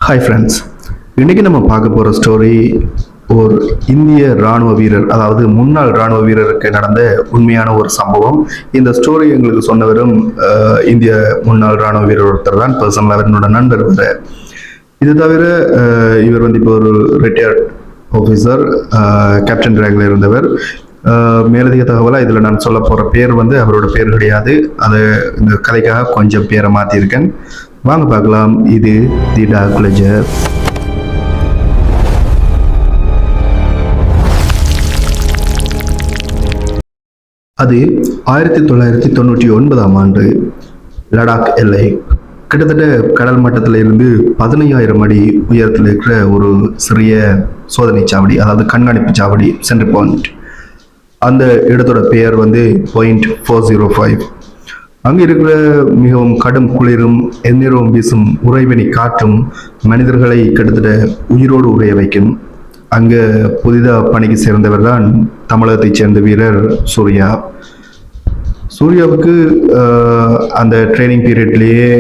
Hi friends, இன்னைக்கு நம்ம பார்க்க போகிற ஸ்டோரி ஒரு இந்திய ராணுவ வீரர், அதாவது முன்னாள் ராணுவ வீரருக்கு நடந்த உண்மையான ஒரு சம்பவம். இந்த ஸ்டோரி எங்களுக்கு சொன்னவரும் இந்திய முன்னாள் ராணுவ வீரர் ஒருத்தர் தான். பர்சனலாக என்னோட நண்பர் வர. இது தவிர இவர் வந்து இப்போ ஒரு ரிட்டையர்ட் ஆஃபீஸர், கேப்டன் ரேங்கில் இருந்தவர். மேலதிக தகவலாக இதில் நான் சொல்ல போகிற பேர் வந்து அவரோட பேர் கிடையாது. அது இந்த கதைக்காக கொஞ்சம் பேரை மாற்றியிருக்கேன். வாங்க பார்க்கலாம். இது தி டார்க் லெஜர். அது 1999ஆம் ஆண்டு லடாக் எல்லை. கிட்டத்தட்ட கடல் மட்டத்தில் இருந்து 15,000 அடி உயரத்தில் இருக்கிற ஒரு சிறிய சோதனை சாவடி, அதாவது கண்காணிப்பு சாவடி, சென்ட்ரி பாயிண்ட். அந்த இடத்தோட பெயர் வந்து பாயிண்ட் 405. அங்கே இருக்கிற மிகவும் கடும் குளிரும் எந்நேரமும் வீசும் உறைவெளி காற்றும் மனிதர்களை கிட்டத்தட்ட உயிரோடு உறைய வைக்கும். அங்கே புதிதாக பணிக்கு சேர்ந்தவர் தான் தமிழகத்தைச் சேர்ந்த வீரர் சூர்யா. சூர்யாவுக்கு அந்த ட்ரைனிங் பீரியட்லேயே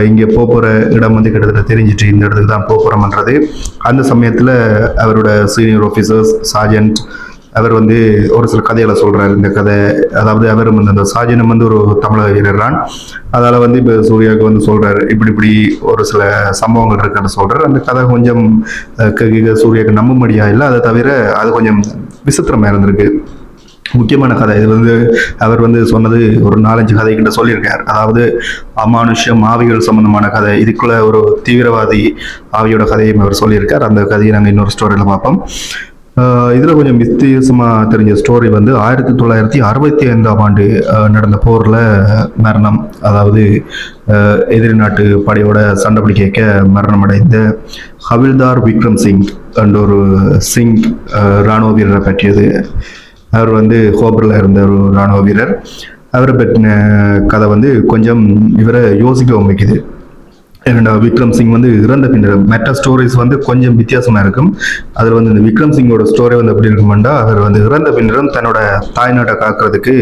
இங்கே போகிற இடம் வந்து கிட்டத்தட்ட தெரிஞ்சிட்டு இந்த இடத்துக்கு தான் போகிறோம்ன்றது. அந்த சமயத்தில் அவரோட சீனியர் ஆஃபீஸர்ஸ், சார்ஜென்ட், அவர் வந்து ஒரு சில கதைகளை சொல்கிறார். இந்த கதை, அதாவது அவர் வந்து அந்த சார்ஜனும் வந்து ஒரு தமிழக வீரர் தான். அதால் வந்து இப்போ சூர்யாவுக்கு வந்து சொல்கிறார், இப்படி ஒரு சில சம்பவங்கள் இருக்குன்னு சொல்கிறார். அந்த கதை கொஞ்சம் சூர்யாவுக்கு நம்பும்படியா இல்லை. அதை தவிர அது கொஞ்சம் விசித்திரமாக இருந்திருக்கு. முக்கியமான கதை இது வந்து அவர் வந்து சொன்னது ஒரு 4-5 கதை கிட்ட சொல்லியிருக்கார். அதாவது அமானுஷ்யம், ஆவிகள் சம்பந்தமான கதை. இதுக்குள்ள ஒரு தீவிரவாதி ஆவியோட கதையும் அவர் சொல்லியிருக்கார். அந்த கதையை நாங்கள் இன்னொரு ஸ்டோரியில் பார்ப்போம். இதில் கொஞ்சம் வித்தியாசமாக தெரிஞ்ச ஸ்டோரி வந்து 1965ஆம் ஆண்டு நடந்த போரில் மரணம், அதாவது எதிரி நாட்டு படையோட சண்டை பிடிக்க மரணம் அடைந்த ஹவில்தார் விக்ரம் சிங் என்ற ஒரு சிங் இராணுவ வீரரை பற்றியது. அவர் வந்து ஹோபரில் இருந்த ஒரு இராணுவ வீரர். அவரை பற்றின கதை வந்து கொஞ்சம் இவரை யோசிக்கவும் வைக்குது. ஏன்னா விக்ரம் சிங் வந்து இறந்த பின்னர் மற்ற ஸ்டோரிஸ் வந்து கொஞ்சம் வித்தியாசமாக இருக்கும். அதில் வந்து இந்த விக்ரம் சிங்கோட ஸ்டோரி வந்து எப்படி இருக்குமெண்டா, அவர் வந்து இறந்த பின்னரும் தன்னோட தாய்நாட்டை காக்கிறதுக்கு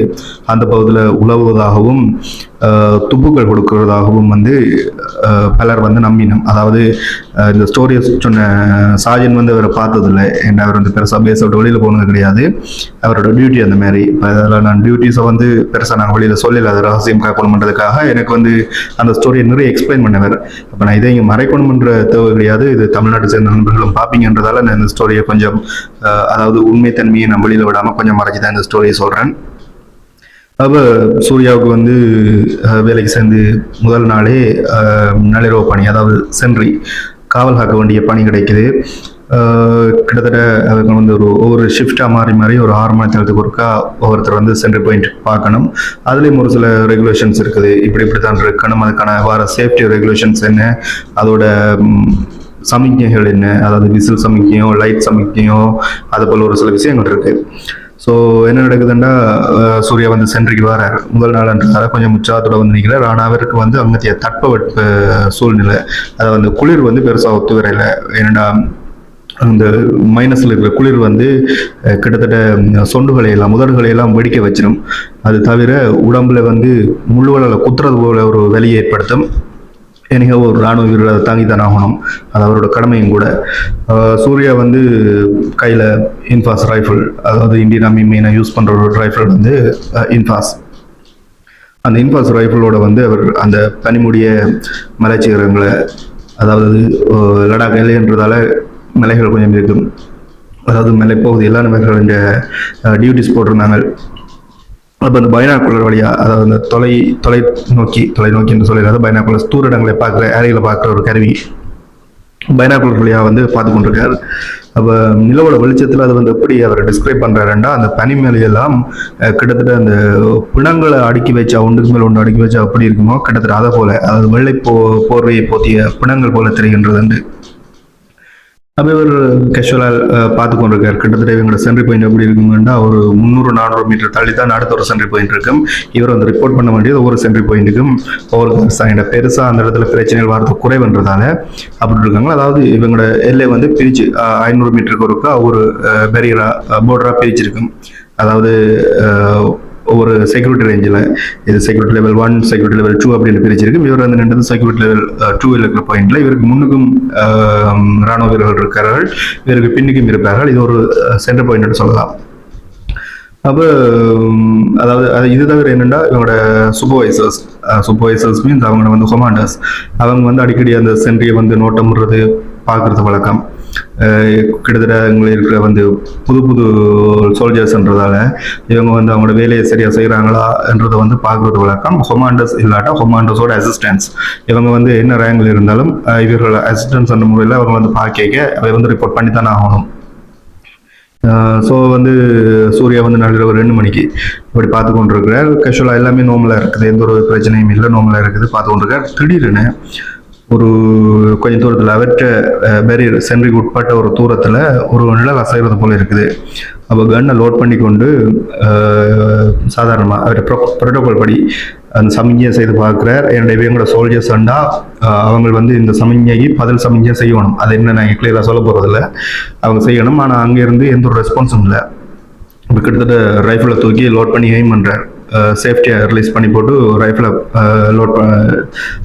அந்த பகுதியில் உழவுவதாகவும் துப்புக்கள் கொடுக்கிறதாகவும் வந்து பலர் வந்து நம்பினோம். அதாவது இந்த ஸ்டோரியை சொன்ன சாஜன் வந்து அவரை பார்த்ததில்லை. ஏன்னா அவர் வந்து பெருசாக பேசப்பட்டு வெளியில் போனது கிடையாது. அவரோட டியூட்டி அந்த மாதிரி. இப்போ அதில் நான் டியூட்டிஸை வந்து பெருசாக நாங்கள் வெளியில் சொல்லலை, அது ரகசியம் காக்கணும்ன்றதுக்காக எனக்கு வந்து அந்த ஸ்டோரியை நிறைய எக்ஸ்பிளைன் பண்ணவர். அப்போ நான் இதை இங்கே மறைக்கணும்ன்ற தேவை கிடையாது. இது தமிழ்நாட்டை சேர்ந்த நண்பர்களும் பார்ப்பீங்கன்றதால நான் இந்த ஸ்டோரியை கொஞ்சம், அதாவது உண்மைத்தன்மையை நான் வெளியில் விடாமல் கொஞ்சம் மறைச்சி தான் இந்த ஸ்டோரியை சொல்கிறேன். அப்போ சூர்யாவுக்கு வந்து வேலைக்கு சேர்ந்து முதல் நாளே நள்ளிரவு பணி, அதாவது சென்ட்ரி காவல் காக்க வேண்டிய பணி கிடைக்குது. கிட்டத்தட்ட அதுக்கு வந்து ஒவ்வொரு ஷிஃப்டாக மாறி ஒரு 6 மணி நேரத்துக்கு ஒருக்கா ஒவ்வொருத்தர் வந்து சென்ட்ரி பாயிண்ட் பார்க்கணும். அதுலேயும் ஒரு சில ரெகுலேஷன்ஸ் இருக்குது. இப்படி தான் இருக்கணும், அதுக்கான வர சேஃப்டி ரெகுலேஷன்ஸ் என்ன, அதோட சமிக்ஞைகள் என்ன, அதாவது விசில் சமிக்ஞையோ லைட் சமிக்ஞையோ அது போல் ஒரு சில விஷயங்கள் இருக்குது. ஸோ என்ன நடக்குதுன்னா, சூர்யா வந்து சென்ட்ரிக்கு வரார். முதல் நாள்ன்றதால கொஞ்சம் உற்சாகத்தோட வந்து நிற்கிறார். ஆனால் அவருக்கு வந்து அங்கத்திய தட்பவெட்ப சூழ்நிலை, அதை வந்து குளிர் வந்து பெருசாக ஒத்து வரையில. ஏன்னா அந்த மைனஸில் இருக்கிற குளிர் வந்து கிட்டத்தட்ட சொண்டுகளை எல்லாம், உதடுகளை எல்லாம் வெடிக்க வச்சிடும். அது தவிர உடம்புல வந்து முள்ளுவலால் குத்துறது போல ஒரு வலியை ஏற்படுத்தும். எனக்கு ஒரு இராணுவ வீரர் அதை தாங்கித்தான் ஆகணும், அது அவரோட கடமையும் கூட. சூர்யா வந்து கையில் இன்ஃபாஸ் ரைஃபிள், அதாவது இந்தியன் ஆர்மி மெயினாக யூஸ் பண்ணுற ஒரு ரைஃபிள் வந்து இன்ஃபாஸ். அந்த இன்ஃபாஸ் ரைஃபிளோட வந்து அவர் அந்த பனிமுடிய மலைச்சிகரங்களை, அதாவது லடாக் எல்லைன்றதால மலைகள் கொஞ்சம் இருக்கும், அதாவது மலைப்பகுதி எல்லா நபர்கள் டியூட்டிஸ் போட்டிருந்தாங்க. அப்போ அந்த பைனாக்குலர் வழியாக, அதாவது அந்த தொலைநோக்கி என்று சொல்லிடுறது பைனாக்குலர், தூர இடங்களை பார்க்குற, ஏரியில் பார்க்குற ஒரு கருவி பைனாக்குலர் வழியாக வந்து பார்த்து கொண்டிருக்கார். அப்போ நிலவோட வெளிச்சத்தில் அது வந்து எப்படி அவர் டிஸ்கிரைப் பண்ணுறாருன்னா, அந்த பனிமலையெல்லாம் கிட்டத்தட்ட அந்த பிணங்களை அடுக்கி வச்சா, ஒன்றுக்கு மேலே ஒன்று அடுக்கி வச்சா அப்படி இருக்குமோ கிட்டத்தட்ட அதை போல, அதாவது வெள்ளை போர்வையை போத்திய பிணங்கள் போல தெரிகின்றது. அப்போ இவர் கேஷுவலாக பார்த்து கொண்டிருக்கார். கிட்டத்தட்ட இவங்களோட சென்ட்ரி பாயிண்ட் எப்படி இருக்குங்கன்னா, ஒரு 300-400 மீட்டர் தள்ளி தான் அடுத்த ஒரு சென்ட்ரி பாயிண்ட் இருக்கும். இவர் வந்து ரிப்போர்ட் பண்ண வேண்டியது ஒவ்வொரு சென்ட்ரி பாயிண்ட்டுக்கும் ஒவ்வொரு பெருசாக அந்த இடத்துல பிரச்சனைகள் வரது குறைவுன்றதால அப்படி இருக்காங்க. அதாவது இவங்களோட எல்லை வந்து பிரிச்சு 500 மீட்டருக்கு ஒருக்கா ஒரு பேரியரா போர்டரா பிரிச்சிருக்கும். அதாவது ஒவ்வொரு செக்யூரிட்டி ரேஞ்சில் இது செக்யூரிட்டி லெவல் 1 செக்யூரிட்டி லெவல் 2 அப்படின்னு பிரிச்சிருக்கு. இவர் வந்து நின்றது செக்யூரிட்டி லெவல் 2 இருக்கிற பாயிண்ட்ல. இவருக்கு முன்னுக்கும் ராணுவ வீரர்கள் இருக்கிறார்கள், இவருக்கு பின்னுக்கும் இருப்பார்கள். இது ஒரு சென்டர் பாயிண்ட் சொல்லலாம். அப்போ அதாவது இது தவிர என்னென்னா இவங்களோட சூப்பர்வைசர்ஸ் மீன்ஸ் அவங்க வந்து கொமாண்டர்ஸ், அவங்க வந்து அடிக்கடி அந்த சென்ட்ரியை வந்து நோட்டம்ன்றது பார்க்கறது வழக்கம். கிட்டத்தட்ட இவங்க இருக்கிற வந்து புது சோல்ஜர்ஸ்ன்றதால இவங்க வந்து அவங்களோட வேலையை சரியாக செய்கிறாங்களான்றதை வந்து பார்க்கறது வழக்கம். கொமாண்டர்ஸ் இல்லாட்டா கொமாண்டர்ஸோட அசிஸ்டன்ஸ், இவங்க வந்து என்ன ரேங்கில் இருந்தாலும் இவர்களோட அசிஸ்டன்ஸ் அந்த முறையில் அவங்க வந்து பார்க்க அதை வந்து ரிப்போர்ட் பண்ணி தானே ஆகணும். ஸோ வந்து சூர்யா வந்து நள்ளிரவு 2 மணிக்கு இப்படி பார்த்து கொண்டிருக்கிறார். கேஷுவலாக எல்லாமே நார்மலாக இருக்குது, எந்த ஒரு பிரச்சனையும் இல்லை, நார்மலாக இருக்குது, பார்த்து கொண்டிருக்கார். திடீர்னு ஒரு கொஞ்சம் தூரத்தில் அவற்ற பேரியர் சென்ட்ரிக்கு உட்பட்ட ஒரு தூரத்தில் ஒரு நிழல் அசைகிறது போல இருக்குது. அப்போ கன்னை லோட் பண்ணி கொண்டு சாதாரணமாக அவருடைய ப்ரோட்டோகால் படி அந்த சமிஞ்சையை செய்து பார்க்குறார். என்னுடைய இவங்களோட சோல்ஜர்ஸ் அண்டா அவங்க வந்து இந்த சமிஞ்சைக்கு பதில் சமிஞ்சை செய்யணும். அது என்ன நான் கிளியராக சொல்ல போகிறதில்ல, அவங்க செய்யணும். ஆனால் அங்கேருந்து எந்த ஒரு ரெஸ்பான்ஸும் இல்லை. இப்போ கிட்டத்தட்ட ரைஃபிளை தூக்கி லோட் பண்ணி எய்ம் பண்ணுறார். சேஃப்டியை ரிலீஸ் பண்ணி போட்டு ரைஃபிளை லோட்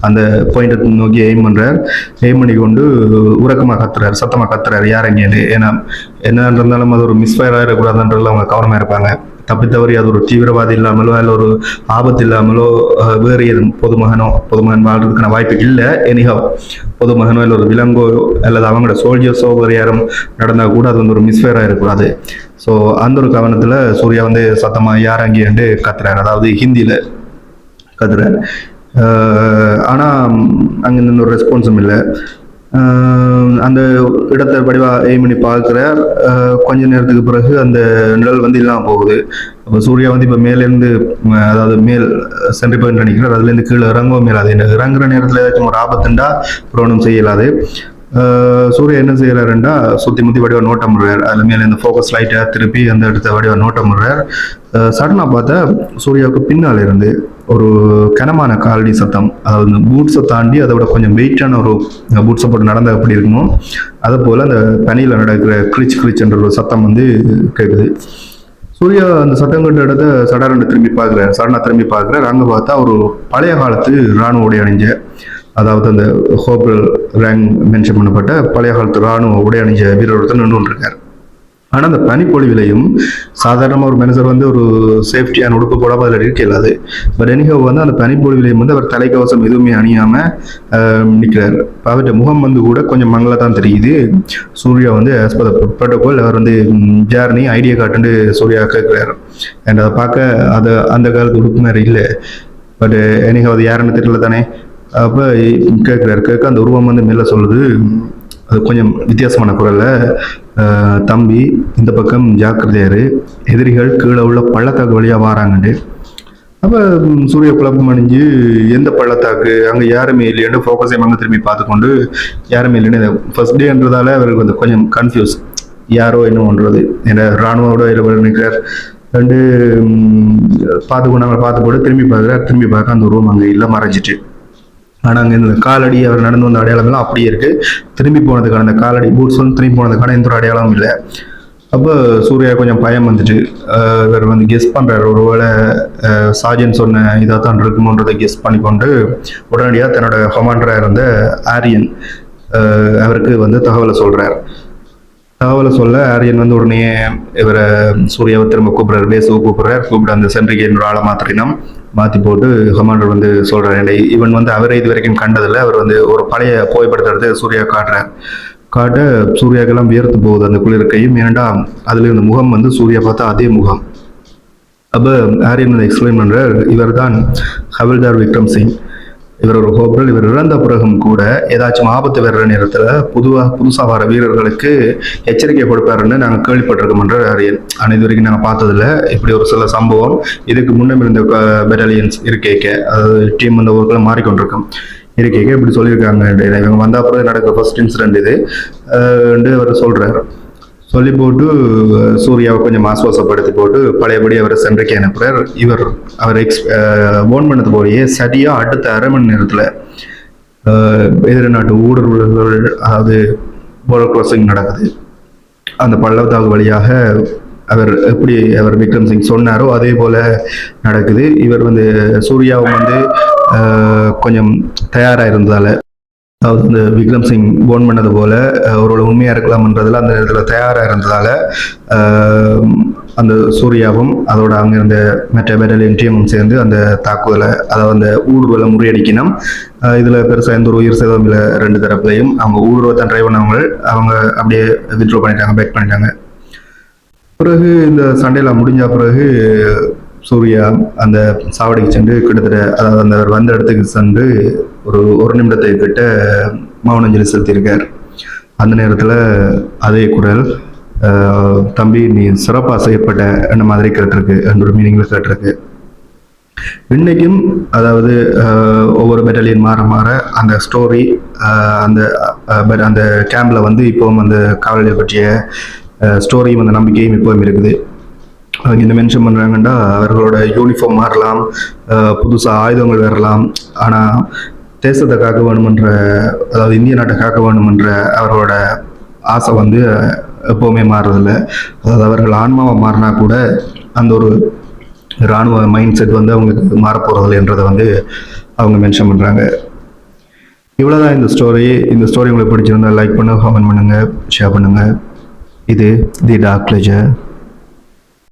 அந்த பாயிண்ட்டை நோக்கி எய்ம் பண்ணுறார். எய்ம் பண்ணி கொண்டு உறக்கமாக கத்துறாரு, சத்தமாக கத்துறாரு, யார் எங்கேன்னு. ஏன்னா என்ன இருந்தாலும் அது ஒரு மிஸ்ஃபயர் ஆகிடக்கூடாதுன்றதுல அவங்க கவனமாக இருப்பாங்க. தப்பித்தவறி அது ஒரு தீவிரவாதி இல்லாமலோ இல்லை ஒரு ஆபத்து இல்லாமலோ வேறு எதுவும் பொதுமகன் வாழ்றதுக்கான வாய்ப்பு இல்லை. எனிஹவ் பொதுமகனோ இல்லை ஒரு விலங்கோ அல்லது அவங்களோட சோல்ஜர்ஸோ வேறு யாரும் நடந்தால் கூட அது வந்து ஒரு மிஸ்ஃபயராக இருக்கக்கூடாது. ஸோ அந்த ஒரு கவனத்தில் சூர்யா வந்து சத்தமாக யார் அங்கேண்டு கத்துறாரு, அதாவது ஹிந்தியில் கத்துறாரு. ஆனால் அங்கே நின்று ஒரு ரெஸ்பான்ஸும் இல்லை. அந்த இடத்தை வடிவாக எய்ம் பண்ணி பார்க்குறார். கொஞ்ச நேரத்துக்கு பிறகு அந்த நிழல் வந்து இல்லாமல் போகுது. அப்போ சூர்யா வந்து இப்போ மேலேருந்து, அதாவது மேல் சென்ட்ரி பாயிண்ட் நினைக்கிறார், அதுலேருந்து கீழே இறங்கவும் மேலாது. இறங்குற நேரத்தில் ஏதாச்சும் ஒரு ஆபத்துண்டா புரோணம் செய்யலாது. சூர்யா என்ன செய்யறாருண்டா சுற்றி முற்றி வடிவா நோட்டம் விடுறார். அதில் மேலே இந்த ஃபோக்கஸ் லைட்டை திருப்பி அந்த இடத்த வடிவா நோட்டம் விடுறார். சடனாக பார்த்தா சூர்யாவுக்கு பின்னால் இருந்து ஒரு கனமான காலடி சத்தம், அதாவது பூட்ஸை தாண்டி அதை விட கொஞ்சம் வெயிட்டான ஒரு பூட்ஸை போட்டு நடந்தால் எப்படி இருக்குமோ அதை போல் அந்த பனியில் நடக்கிற கிரிச் என்ற ஒரு சத்தம் வந்து கேட்குது. சூர்யா அந்த சத்தம் கட்ட இடத்த சடனாக திரும்பி பார்க்குறார். அங்கே பார்த்தா ஒரு பழைய காலத்து இராணுவ உடை அணிஞ்ச, அதாவது அந்த ஹோப்ரல் ரேங்க் மென்ஷன் பண்ணப்பட்ட பழைய காலத்து இராணுவ உடை அணிஞ்ச வீரர் ஒருத்தர் நின்று இருக்கார். ஆனால் அந்த பனிப்பொழிவிலையும் சாதாரணமாக ஒரு மனுஷர் வந்து ஒரு சேஃப்டியான உடுப்பு போடாமல் அதில் இருக்க இல்லாது. பட் எனிஹவ் வந்து அந்த பனிப்பொழிவிலையும் வந்து அவர் தலைக்கவசம் எதுவுமே அணியாமல் நிற்கிறார். அவருடைய முகம் வந்து கூட கொஞ்சம் மங்களாக தான் தெரியுது. சூர்யா வந்து ஆஸ் பர் ப்ரோட்டோகால் அவர் வந்து ஜேர்னி ஐடியா காட்டுன்னு சூர்யா கேட்குறாரு. அண்ட் அதை பார்க்க அந்த காலத்து உடுப்பு மாதிரி இல்லை. பட் எனிஹவ் அது யாருன்னு தெரியல தானே. அப்போ கேட்க அந்த உருவம் வந்து மேலே சொல்லுது, அது கொஞ்சம் வித்தியாசமான குரல்ல, தம்பி இந்த பக்கம் ஜாக்கிரதையாரு, எதிரிகள் கீழே உள்ள பள்ளத்தாக்கு வழியாக வாராங்கண்டு. அப்போ சூரிய குழப்பம் அணிஞ்சு எந்த பள்ளத்தாக்கு, அங்கே யாருமே இல்லையாண்டு ஃபோக்கஸை அங்கே திரும்பி பார்த்துக்கொண்டு யாருமே இல்லைன்னு ஃபர்ஸ்ட் டேன்றதால அவருக்கு வந்து கொஞ்சம் கன்ஃபியூஸ், யாரோ என்னவோன்றது. ஏன்னா இராணுவோட நிற்கிறார். ரெண்டு பார்த்து போட்டு திரும்பி பார்க்க அந்த உருவம் அங்கே இல்லை, மறைஞ்சிட்டு. ஆனால் அங்கே இந்த காலடி அவர் நடந்து வந்த அடையாளங்கள்லாம் அப்படியே இருக்குது. திரும்பி போனதுக்கான அந்த காலடி பூட்ஸ் வந்து திரும்பி போனதுக்கான எந்த ஒரு அடையாளமும் இல்லை. அப்போ சூர்யா கொஞ்சம் பயம் வந்துட்டு இவர் வந்து கெஸ் பண்ணுறாரு, ஒருவேளை சார்ஜன் சொன்ன இதாக தான் இருக்குமோன்றதை கெஸ் பண்ணிக்கொண்டு உடனடியாக தன்னோட கமாண்டராக இருந்த ஆரியன் அவருக்கு வந்து தகவலை சொல்ல ஆரியன் வந்து உடனே இவரை சூர்யாவை திரும்ப கூப்பிட்றாரு. அந்த சென்ட்ரிக்கு என்னோட ஆளை மாற்றி போட்டு கமாண்டர் வந்து சொல்கிறார், இவன் வந்து அவரை இது வரைக்கும் கண்டதில்லை. அவர் வந்து ஒரு பழைய புகைப்படத்தை எடுத்து சூர்யா காட்ட சூர்யாக்கெல்லாம் வியர்த்து போகுது அந்த குளிர்க்கையும். ஏன்டா அதில் இருந்த முகம் வந்து சூர்யா பார்த்தா அதே முகம். அப்போ ஆரியன் வந்து எக்ஸ்பிளைன் பண்ணுறார், இவர் தான் ஹவில்தார் விக்ரம் சிங். இவர் ஒரு கோபுரல். இவர் இறந்த பிறகும் கூட ஏதாச்சும் ஆபத்து வர்ற நேரத்தில் புதுசாக வர வீரர்களுக்கு எச்சரிக்கை கொடுப்பாருன்னு நாங்கள் கேள்விப்பட்டிருக்கோம்ன்ற ஆரியன். ஆனால் இது வரைக்கும் நாங்கள் பார்த்ததில்ல இப்படி ஒரு சில சம்பவம். இதுக்கு முன்னும் இருந்த பெட்டாலியன்ஸ் இருக்கேக்க, அதாவது டீம் வந்து ஒருக்களை மாறிக்கொண்டிருக்கோம் இருக்கேக்க இப்படி சொல்லியிருக்காங்க. இவங்க வந்த அப்புறம் நடக்கிற ஃபர்ஸ்ட் இன்சிடென்ட் இது அவர் சொல்கிறார். சொல்லி போட்டு சூர்யாவை கொஞ்சம் ஆசுவாசப்படுத்தி போட்டு பழையபடி அவரை சென்றைக்கு அனுப்புறார். அவர் ஓன் பண்ணது போலயே சரியாக அடுத்த அரை மணி நேரத்தில் எதிர நாட்டு ஊடுருவல்கள், அதாவது போர்டர் கிராசிங் நடக்குது. அந்த பள்ளத்தாக்கு வழியாக அவர் விக்ரம் சிங் சொன்னாரோ அதே போல நடக்குது. இவர் வந்து சூர்யாவும் வந்து கொஞ்சம் தயாராக இருந்ததால, அதாவது இந்த விக்ரம் சிங் போன் பண்ணது போல அவரோட உண்மையாக இருக்கலாம்ன்றதுல அந்த நேரத்தில் தயாராக இருந்ததால அந்த சூர்யாவும் அதோட அங்கே இருந்த மற்ற பெட்டாலியன் டீமும் சேர்ந்து அந்த தாக்குதலை, அதாவது அந்த ஊடுருவலை முறியடிக்கணும். இதில் பெருசாக எந்த ஒரு உயிர் சேதம் இல்லை. 2 தரப்புலையும் அவங்க ஊடுருவத்தான் ட்ரை பண்ணவங்க அவங்க அப்படியே வித்ட்ரா பண்ணிட்டாங்க, பேக் பண்ணிட்டாங்க. பிறகு இந்த சண்டையெல்லாம் முடிஞ்ச பிறகு சூர்யா அந்த சாவடிக்கு சென்று கிட்டத்தட்ட, அதாவது அந்த வந்த இடத்துக்கு சென்று ஒரு நிமிடத்தை கிட்ட மௌனஞ்சலி செலுத்தியிருக்கார். அந்த நேரத்தில் அதே குரல், தம்பி நீ சிறப்பாக செய்யப்பட்ட என்ன மாதிரி கேட்டிருக்கு, என்ற ஒரு மீனிங்ல கேட்டிருக்கு. இன்னைக்கும் அதாவது ஒவ்வொரு பெட்டாலியன் மாற மாற அந்த ஸ்டோரி அந்த கேம்ப்ல வந்து இப்போவும் அந்த காவலரை பற்றிய ஸ்டோரியும் அந்த நம்பிக்கையும் இப்போவும் இருக்குது. அவங்க என்ன மென்ஷன் பண்ணுறாங்கன்னா, அவர்களோட யூனிஃபார்ம் மாறலாம், புதுசாக ஆயுதங்கள் வரலாம், ஆனால் தேசத்தை காக்க வேணுமென்ற, அதாவது இந்திய நாட்டை காக்க வேணுமென்ற அவர்களோட ஆசை வந்து எப்போவுமே மாறுறதில்லை. அதாவது அவர்கள் ஆன்மாவை மாறினா கூட அந்த ஒரு இராணுவ மைண்ட் செட் வந்து அவங்களுக்கு மாறப்போகிறதில்லை என்றதை வந்து அவங்க மென்ஷன் பண்ணுறாங்க. இவ்வளோதான் இந்த ஸ்டோரி. இந்த ஸ்டோரி உங்களுக்கு பிடிச்சிருந்தா லைக் பண்ணுங்கள், கமெண்ட் பண்ணுங்கள், ஷேர் பண்ணுங்கள். இது தி டார்க் லெஜர்.